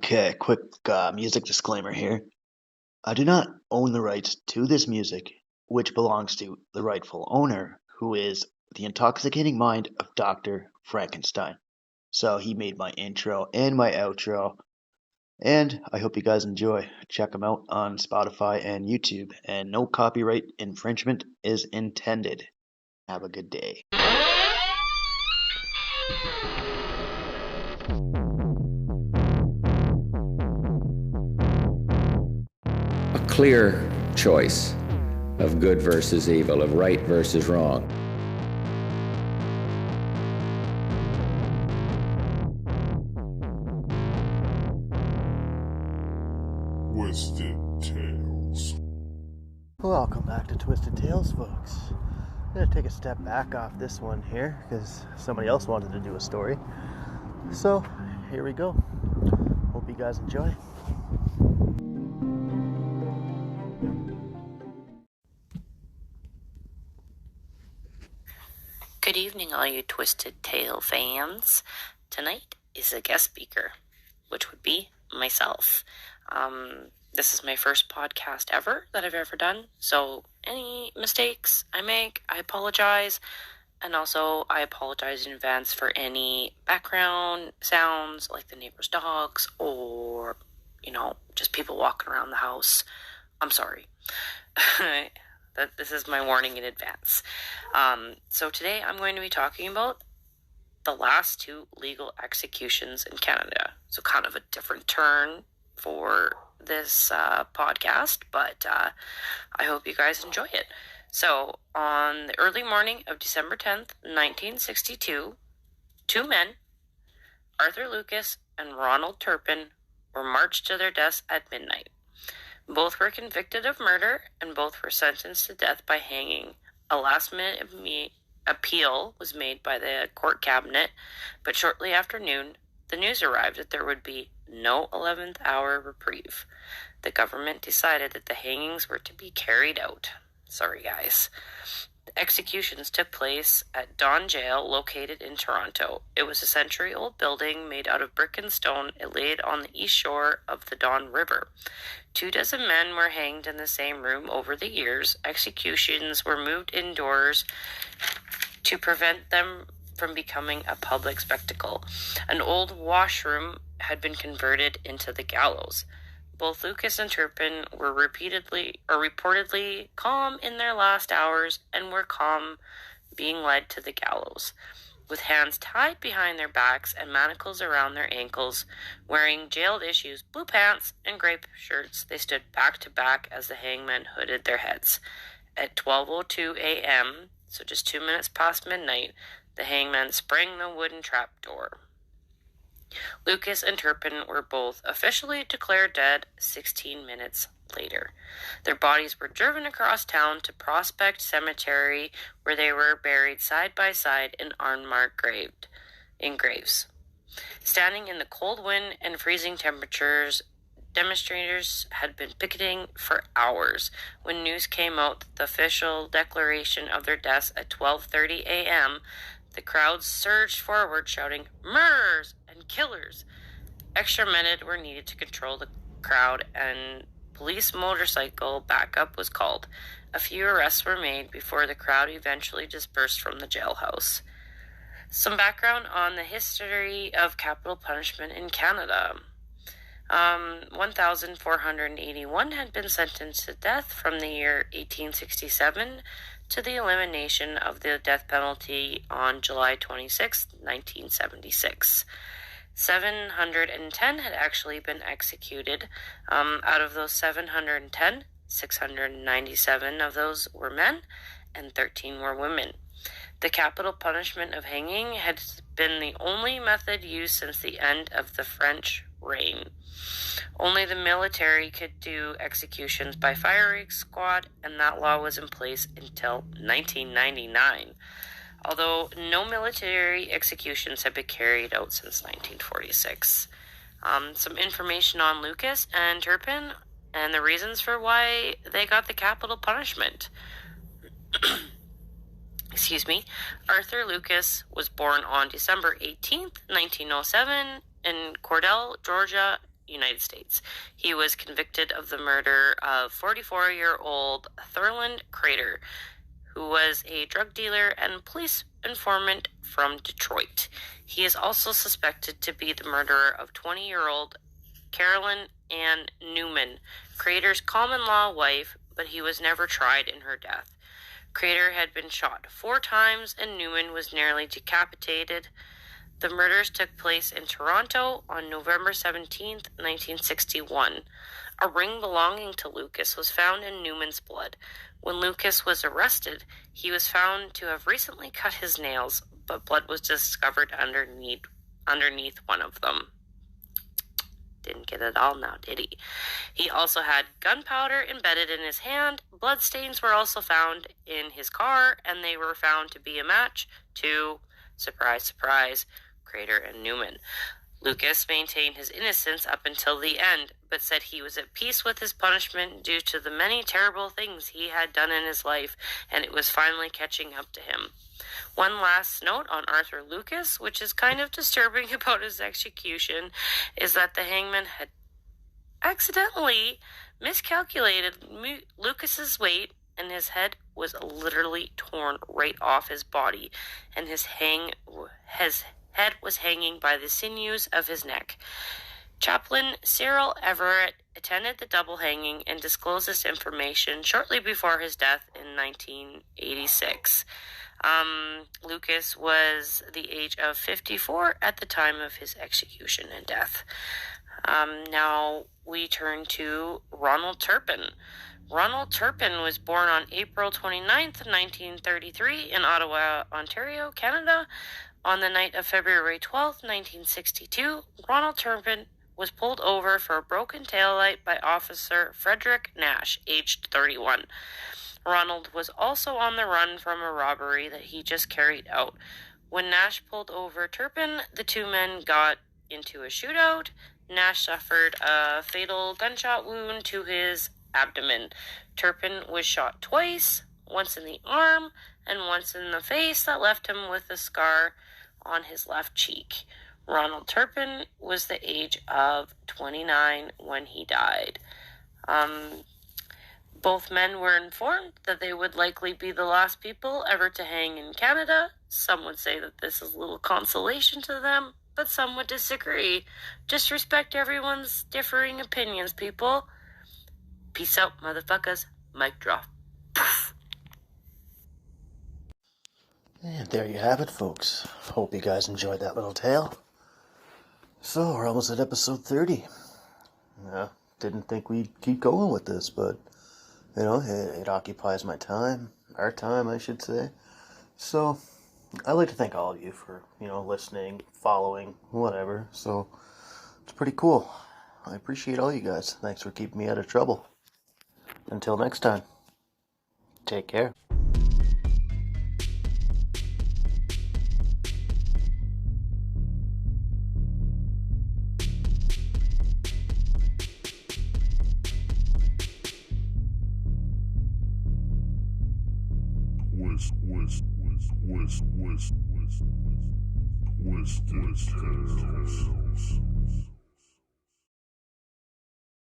Okay, quick music disclaimer here. I do not own the rights to this music, which belongs to the rightful owner, who is the intoxicating mind of Dr. Frankenstein. So he made my intro and my outro, and I hope you guys enjoy. Check him out on Spotify and YouTube, and no copyright infringement is intended. Have a good day. A clear choice of good versus evil, of right versus wrong. Twisted Tales. Welcome back to Twisted Tales, folks. I'm going to take a step back off this one here because somebody else wanted to do a story. So, here we go. Hope you guys enjoy. Good evening, all you Twisted Tale fans. Tonight is a guest speaker, which would be myself. This is my first podcast ever that I've ever done, so any mistakes I make, I apologize. And also, I apologize in advance for any background sounds, like the neighbor's dogs, or, just people walking around the house. I'm sorry. This is my warning in advance. So today I'm going to be talking about the last two legal executions in Canada. So kind of a different turn for this podcast, but I hope you guys enjoy it. So on the early morning of December 10th, 1962, two men, Arthur Lucas and Ronald Turpin, were marched to their deaths at midnight. Both were convicted of murder, and both were sentenced to death by hanging. A last-minute appeal was made by the court cabinet, but shortly after noon, the news arrived that there would be no 11th hour reprieve. The government decided that the hangings were to be carried out. Sorry, guys. The executions took place at Don Jail, located in Toronto. It was a century-old building made out of brick and stone. It laid on the east shore of the Don River. 24 men were hanged in the same room over the years. Executions were moved indoors to prevent them from becoming a public spectacle. An old washroom had been converted into the gallows. Both Lucas and Turpin were reportedly calm in their last hours and were calm being led to the gallows. With hands tied behind their backs and manacles around their ankles, wearing jailed issues, blue pants, and gray shirts, they stood back to back as the hangmen hooded their heads. At 12:02 a.m., so just 2 minutes past midnight, the hangmen sprang the wooden trapdoor. Lucas and Turpin were both officially declared dead 16 minutes later. Their bodies were driven across town to Prospect Cemetery, where they were buried side by side in unmarked graves. Standing in the cold wind and freezing temperatures, demonstrators had been picketing for hours. When news came out that the official declaration of their deaths at 12:30 a.m., the crowd surged forward, shouting, "Murderers and killers!" Extra men were needed to control the crowd, and police motorcycle backup was called. A few arrests were made before the crowd eventually dispersed from the jailhouse. Some background on the history of capital punishment in Canada. 1,481 had been sentenced to death from the year 1867 to the elimination of the death penalty on July 26, 1976. 710 had actually been executed. Out of those 710, 697 of those were men and 13 were women. The capital punishment of hanging had been the only method used since the end of the French reign. Only the military could do executions by firing squad, and that law was in place until 1999. Although no military executions have been carried out since 1946. Some information on Lucas and Turpin and the reasons for why they got the capital punishment. Arthur Lucas was born on December 18th, 1907 in Cordell, Georgia, United States. He was convicted of the murder of 44-year-old Thurland Crater, who was a drug dealer and police informant from Detroit. He is also suspected to be the murderer of 20-year-old Carolyn Ann Newman, Crater's common-law wife, but he was never tried in her death. Crater had been shot 4 times and Newman was nearly decapitated. The murders took place in Toronto on November 17, 1961. A ring belonging to Lucas was found in Newman's blood. When Lucas was arrested, he was found to have recently cut his nails, but blood was discovered underneath one of them. Didn't get it all now, did he? He also had gunpowder embedded in his hand. Bloodstains were also found in his car, and they were found to be a match to, surprise, surprise, Crater and Newman. Lucas maintained his innocence up until the end, but said he was at peace with his punishment due to the many terrible things he had done in his life, and it was finally catching up to him. One last note on Arthur Lucas, which is kind of disturbing about his execution, is that the hangman had accidentally miscalculated Lucas's weight, and his head was literally torn right off his body, and his head was hanging by the sinews of his neck. Chaplain Cyril Everett attended the double hanging and disclosed this information shortly before his death in 1986. Lucas was the age of 54 at the time of his execution and death. Now we turn to Ronald Turpin. Ronald Turpin was born on April 29th, 1933 in Ottawa, Ontario, Canada. On the night of February 12th, 1962, Ronald Turpin was pulled over for a broken taillight by Officer Frederick Nash, aged 31. Ronald was also on the run from a robbery that he just carried out. When Nash pulled over Turpin, the two men got into a shootout. Nash suffered a fatal gunshot wound to his abdomen. Turpin was shot twice, once in the arm and once in the face, that left him with a scar on his left cheek. Ronald Turpin was the age of 29 when he died. Both men were informed that they would likely be the last people ever to hang in Canada. Some would say that this is a little consolation to them, but some would disagree. Just respect everyone's differing opinions, people. Peace out, motherfuckers. Mic drop. And there you have it, folks. Hope you guys enjoyed that little tale. So, we're almost at episode 30. Didn't think we'd keep going with this, but, it occupies my time. Our time, I should say. So, I'd like to thank all of you for, listening, following, whatever. So, it's pretty cool. I appreciate all you guys. Thanks for keeping me out of trouble. Until next time, take care. Twisted Tales.